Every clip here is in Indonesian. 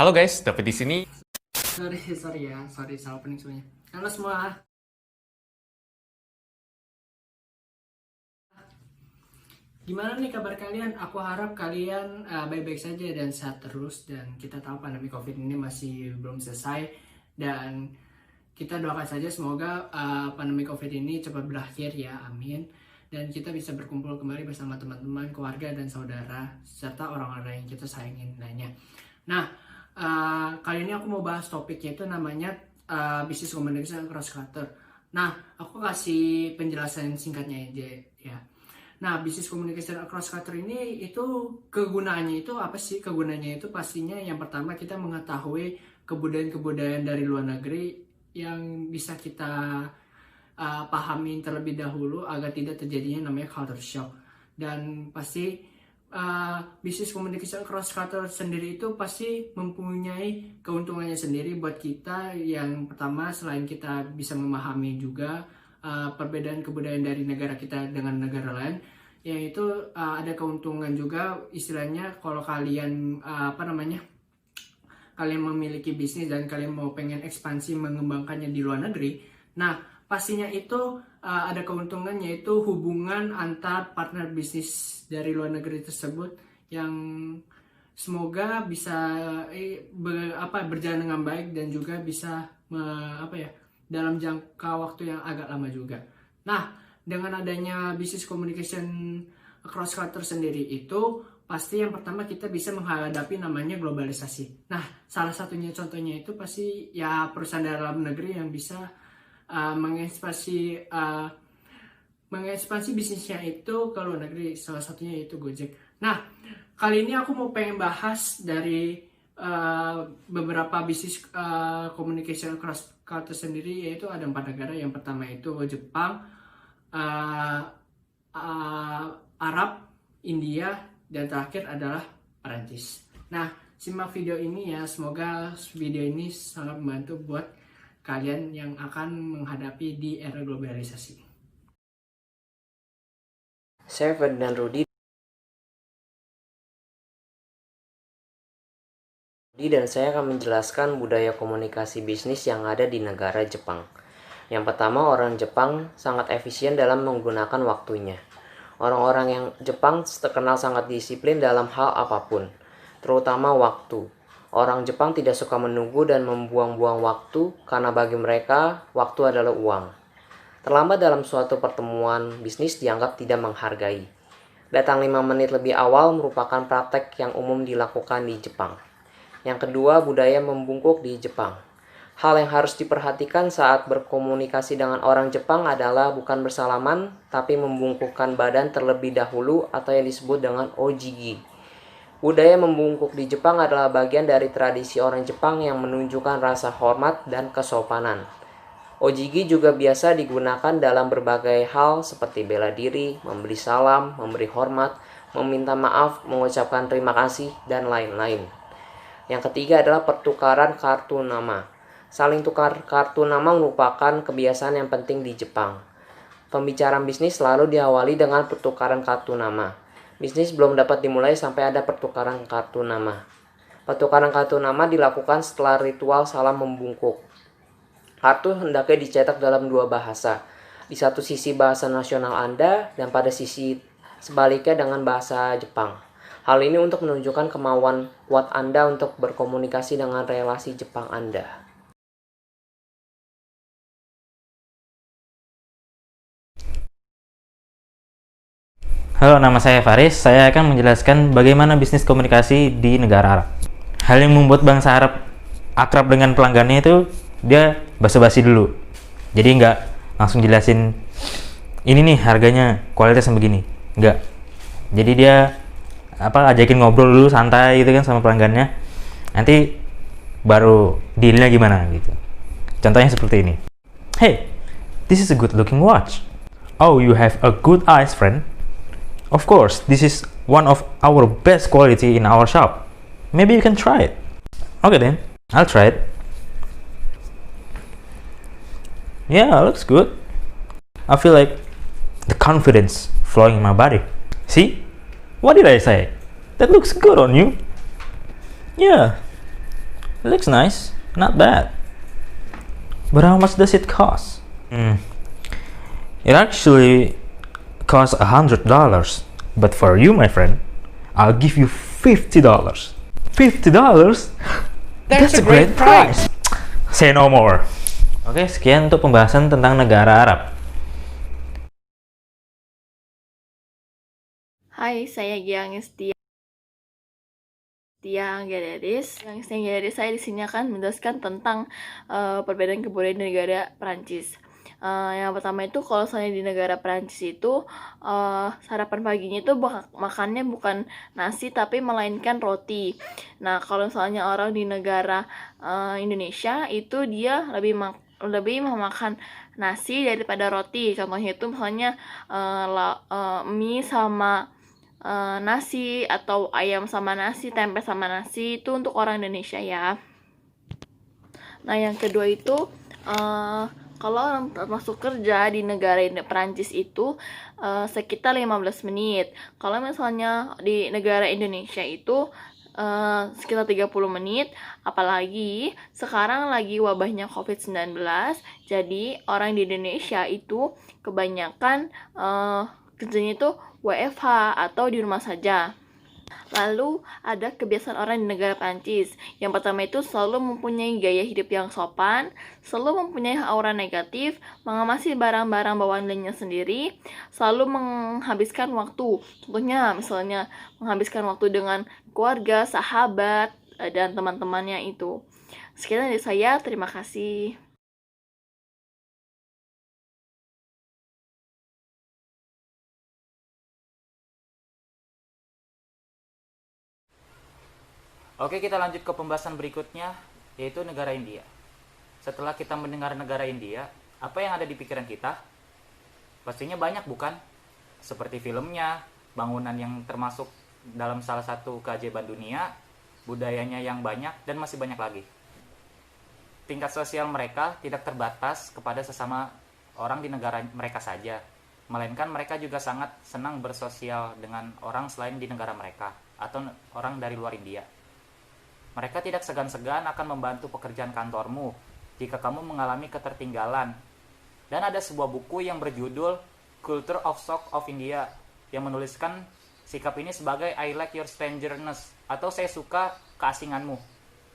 Halo guys, David di sini. Sorry salah opening semuanya. Halo semua. Gimana nih kabar kalian? Aku harap kalian baik-baik saja dan sehat terus. Dan kita tahu pandemi COVID ini masih belum selesai. Dan kita doakan saja semoga pandemi COVID ini cepat berakhir ya, amin. Dan kita bisa berkumpul kembali bersama teman-teman, keluarga, dan saudara, serta orang-orang yang kita sayangin lainnya. Nah, kali ini aku mau bahas topiknya itu namanya Business Communication Cross Cutter. Nah, aku kasih penjelasan singkatnya aja ya. Nah, Business Communication Cross Cutter ini itu kegunaannya itu apa sih? Kegunaannya itu pastinya yang pertama kita mengetahui kebudayaan-kebudayaan dari luar negeri yang bisa kita pahamin terlebih dahulu agar tidak terjadinya namanya culture shock. Dan pasti Business Communication Cross Cutter sendiri itu pasti mempunyai keuntungannya sendiri buat kita. Yang pertama, selain kita bisa memahami juga perbedaan kebudayaan dari negara kita dengan negara lain, yaitu ada keuntungan juga, istilahnya kalau kalian kalian memiliki bisnis dan kalian mau pengen ekspansi mengembangkannya di luar negeri. Nah, pastinya itu ada keuntungan, yaitu hubungan antar partner bisnis dari luar negeri tersebut yang semoga bisa berjalan dengan baik dan juga bisa dalam jangka waktu yang agak lama juga. Nah, dengan adanya Business Communication Cross Cutter sendiri itu pasti yang pertama kita bisa menghadapi namanya globalisasi. Nah, salah satunya contohnya itu pasti ya perusahaan dalam negeri yang bisa mengekspansi bisnisnya itu ke luar negeri, salah satunya yaitu Gojek. Nah, kali ini aku mau pengen bahas dari beberapa bisnis communication cross cutter sendiri, yaitu ada 4 negara. Yang pertama itu Jepang, Arab, India, dan terakhir adalah Perancis. Nah, simak video ini ya, semoga video ini sangat membantu buat kalian yang akan menghadapi di era globalisasi. Saya Ferdinand Rudi dan saya akan menjelaskan budaya komunikasi bisnis yang ada di negara Jepang. Yang pertama, orang Jepang sangat efisien dalam menggunakan waktunya. Orang-orang yang Jepang terkenal sangat disiplin dalam hal apapun, terutama waktu. Orang Jepang tidak suka menunggu dan membuang-buang waktu karena bagi mereka waktu adalah uang. Terlambat dalam suatu pertemuan bisnis dianggap tidak menghargai. Datang 5 menit lebih awal merupakan praktek yang umum dilakukan di Jepang. Yang kedua, budaya membungkuk di Jepang. Hal yang harus diperhatikan saat berkomunikasi dengan orang Jepang adalah bukan bersalaman, tapi membungkukkan badan terlebih dahulu atau yang disebut dengan ojigi. Budaya membungkuk di Jepang adalah bagian dari tradisi orang Jepang yang menunjukkan rasa hormat dan kesopanan. Ojigi juga biasa digunakan dalam berbagai hal seperti bela diri, memberi salam, memberi hormat, meminta maaf, mengucapkan terima kasih, dan lain-lain. Yang ketiga adalah pertukaran kartu nama. Saling tukar kartu nama merupakan kebiasaan yang penting di Jepang. Pembicaraan bisnis selalu diawali dengan pertukaran kartu nama. Bisnis belum dapat dimulai sampai ada pertukaran kartu nama. Pertukaran kartu nama dilakukan setelah ritual salam membungkuk. Kartu hendaknya dicetak dalam 2 bahasa. Di satu sisi bahasa nasional Anda dan pada sisi sebaliknya dengan bahasa Jepang. Hal ini untuk menunjukkan kemauan kuat Anda untuk berkomunikasi dengan relasi Jepang Anda. Halo, nama saya Faris. Saya akan menjelaskan bagaimana bisnis komunikasi di negara Arab. Hal yang membuat bangsa Arab akrab dengan pelanggannya itu dia basa-basi dulu. Jadi nggak langsung jelasin ini nih harganya, kualitasnya begini. Nggak. Jadi dia ajakin ngobrol dulu santai gitu kan sama pelanggannya. Nanti baru dealnya gimana gitu. Contohnya seperti ini. Hey, this is a good looking watch. Oh, you have a good eyes, friend. Of course, this is one of our best quality in our shop. Maybe you can try it. Okay then, I'll try it. Yeah, looks good. I feel like the confidence flowing in my body. See? What did I say? That looks good on you. Yeah. It looks nice, not bad. But how much does it cost? It actually costs $100. But for you, my friend, I'll give you $50. $50? That's a great price. Say no more. Oke, sekian untuk pembahasan tentang negara Arab. Hai, saya Giang Anggeladis. Saya di sini akan menjelaskan tentang perbedaan kebudayaan di negara Perancis. Yang pertama itu, kalau misalnya di negara Perancis itu sarapan paginya itu makannya bukan nasi tapi melainkan roti. Nah, kalau misalnya orang di negara Indonesia itu dia lebih memakan nasi daripada roti. Contohnya itu misalnya mie sama nasi, atau ayam sama nasi, tempe sama nasi, itu untuk orang Indonesia ya. Nah, yang kedua itu kalau orang masuk kerja di negara Perancis itu sekitar 15 menit. Kalau misalnya di negara Indonesia itu sekitar 30 menit. Apalagi sekarang lagi wabahnya COVID-19, jadi orang di Indonesia itu kebanyakan kerjanya itu WFH atau di rumah saja. Lalu ada kebiasaan orang di negara Prancis. Yang pertama itu selalu mempunyai gaya hidup yang sopan, selalu mempunyai aura negatif, mengemasi barang-barang bawaan lainnya sendiri, selalu menghabiskan waktu. Contohnya misalnya menghabiskan waktu dengan keluarga, sahabat, dan teman-temannya itu. Sekian dari saya, terima kasih. Oke, kita lanjut ke pembahasan berikutnya, yaitu negara India. Setelah kita mendengar negara India, apa yang ada di pikiran kita? Pastinya banyak, bukan? Seperti filmnya, bangunan yang termasuk dalam salah satu keajaiban dunia, budayanya yang banyak, dan masih banyak lagi. Tingkat sosial mereka tidak terbatas kepada sesama orang di negara mereka saja, melainkan mereka juga sangat senang bersosial dengan orang selain di negara mereka, atau orang dari luar India. Mereka tidak segan-segan akan membantu pekerjaan kantormu jika kamu mengalami ketertinggalan. Dan ada sebuah buku yang berjudul Culture of Shock of India yang menuliskan sikap ini sebagai I like your strangeness, atau saya suka keasinganmu.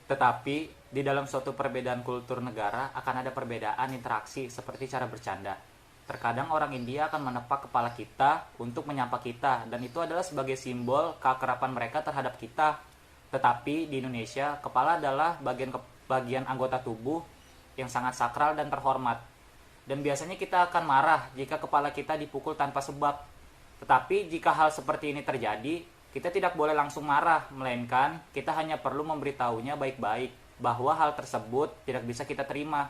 Tetapi di dalam suatu perbedaan kultur negara akan ada perbedaan interaksi seperti cara bercanda. Terkadang orang India akan menepak kepala kita untuk menyapa kita, dan itu adalah sebagai simbol keakraban mereka terhadap kita. Tetapi di Indonesia, kepala adalah bagian anggota tubuh yang sangat sakral dan terhormat. Dan biasanya kita akan marah jika kepala kita dipukul tanpa sebab. Tetapi jika hal seperti ini terjadi, kita tidak boleh langsung marah, melainkan kita hanya perlu memberitahunya baik-baik bahwa hal tersebut tidak bisa kita terima.